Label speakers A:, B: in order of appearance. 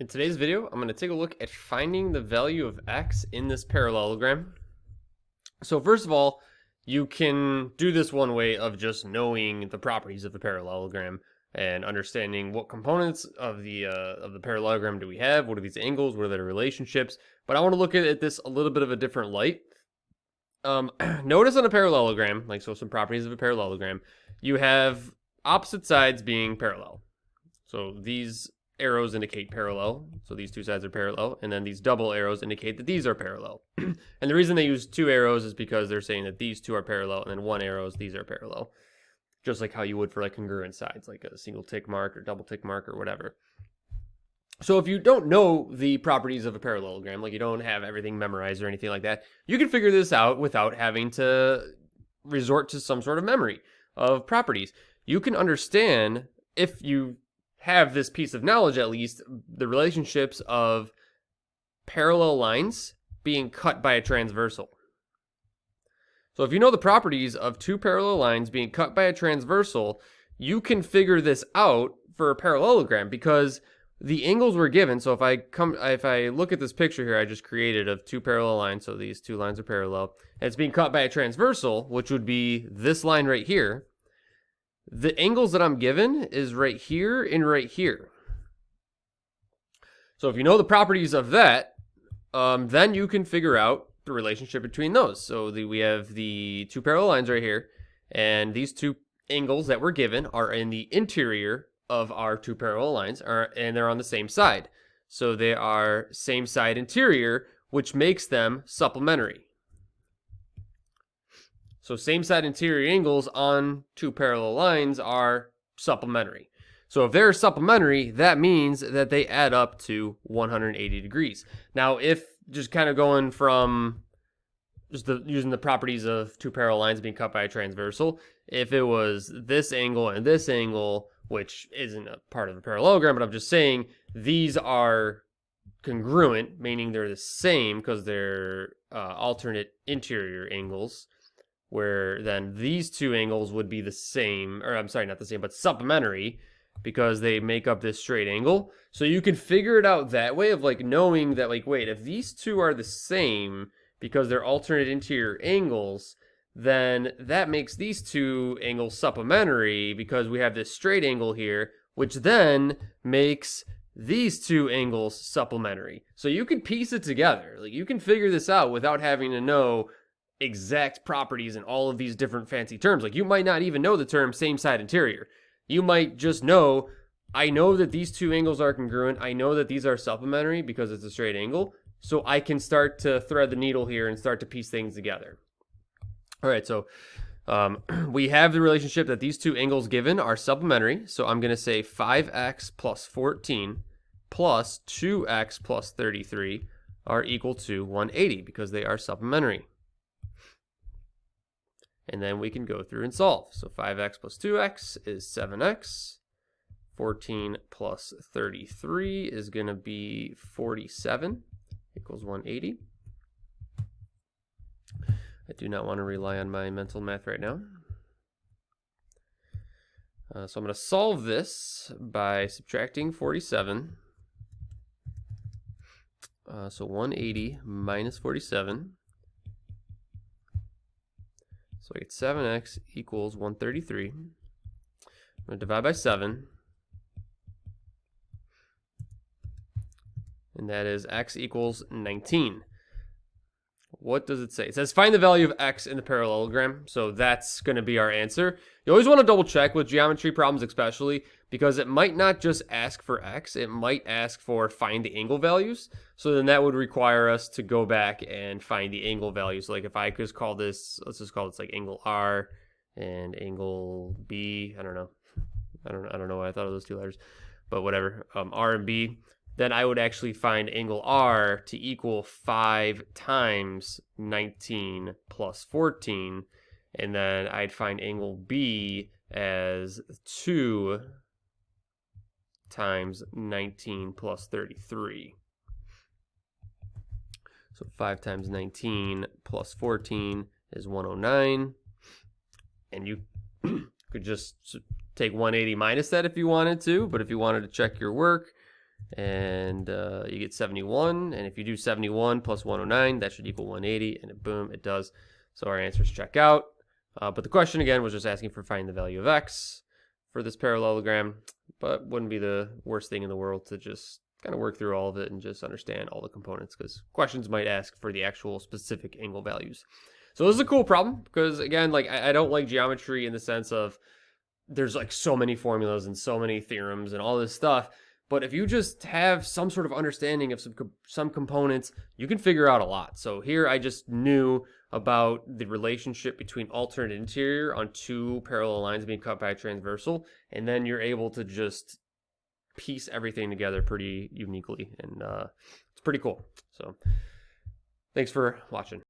A: In today's video, I'm going to take a look at finding the value of x in this parallelogram. So first of all, you can do this one way of just knowing the properties of the parallelogram and understanding what components of the parallelogram do we have, what are these angles, what are their relationships. But I want to look at this a little bit of a different light. Notice on a parallelogram, so some properties of a parallelogram, you have opposite sides being parallel. So these arrows indicate parallel, so these two sides are parallel, and then these double arrows indicate that these are parallel. And the reason they use two arrows is because they're saying that these two are parallel, and then one arrow is these are parallel. Just like how you would for like congruent sides, like a single tick mark or double tick mark or whatever. So if you don't know the properties of a parallelogram, like you don't have everything memorized or anything like that, you can figure this out without having to resort to some sort of memory of properties. You can understand, if you have this piece of knowledge at least, the relationships of parallel lines being cut by a transversal. So if you know the properties of two parallel lines being cut by a transversal, you can figure this out for a parallelogram because the angles were given. So if I look at this picture here I just created of two parallel lines, so these two lines are parallel, and it's being cut by a transversal, which would be this line right here. The angles that I'm given is right here and right here. So if you know the properties of that, then you can figure out the relationship between those. So we have the two parallel lines right here, and these two angles that we're given are in the interior of our two parallel lines, and they're on the same side. So they are same side interior, which makes them supplementary. So same side interior angles on two parallel lines are supplementary. So if they're supplementary, that means that they add up to 180 degrees. Now, if just kind of going from just using the properties of two parallel lines being cut by a transversal, if it was this angle and this angle, which isn't a part of a parallelogram, but I'm just saying these are congruent, meaning they're the same because they're alternate interior angles, where then these two angles would be the same, or I'm sorry, not the same, but supplementary, because they make up this straight angle. So you can figure it out that way of like knowing that, like, wait, if these two are the same because they're alternate interior angles, then that makes these two angles supplementary because we have this straight angle here, which then makes these two angles supplementary. So you can piece it together. Like, you can figure this out without having to know exact properties and all of these different fancy terms. Like, you might not even know the term same side interior. You might just know, I know that these two angles are congruent. I know that these are supplementary because it's a straight angle. So I can start to thread the needle here and start to piece things together. All right, so we have the relationship that these two angles given are supplementary. So I'm going to say 5x plus 14 plus 2x plus 33 are equal to 180 because they are supplementary. And then we can go through and solve. So 5x plus 2x is 7x. 14 plus 33 is going to be 47 equals 180. I do not want to rely on my mental math right now. So I'm going to solve this by subtracting 47. So 180 minus 47. So I get 7x equals 133. I'm going to divide by 7. And that is x equals 19. What does it say? It says find the value of x in the parallelogram. So that's going to be our answer. You always want to double check with geometry problems especially, because it might not just ask for x. It might ask for find the angle values. So then that would require us to go back and find the angle values. So like if I just call this, let's just call this like angle R and angle B. I don't know why I thought of those two letters, but whatever. R and B. Then I would actually find angle R to equal 5 times 19 plus 14. And then I'd find angle B as 2 times 19 plus 33. So 5 times 19 plus 14 is 109. And you could just take 180 minus that if you wanted to. But if you wanted to check your work, and you get 71. And if you do 71 plus 109, that should equal 180, and boom, it does. So our answers check out. But the question again was just asking for finding the value of x for this parallelogram, but wouldn't be the worst thing in the world to just kind of work through all of it and just understand all the components, because questions might ask for the actual specific angle values. So this is a cool problem because, again, like I don't like geometry in the sense of there's like so many formulas and so many theorems and all this stuff. But if you just have some sort of understanding of some components, you can figure out a lot. So here I just knew about the relationship between alternate interior on two parallel lines being cut by a transversal, and then you're able to just piece everything together pretty uniquely, and it's pretty cool. So thanks for watching.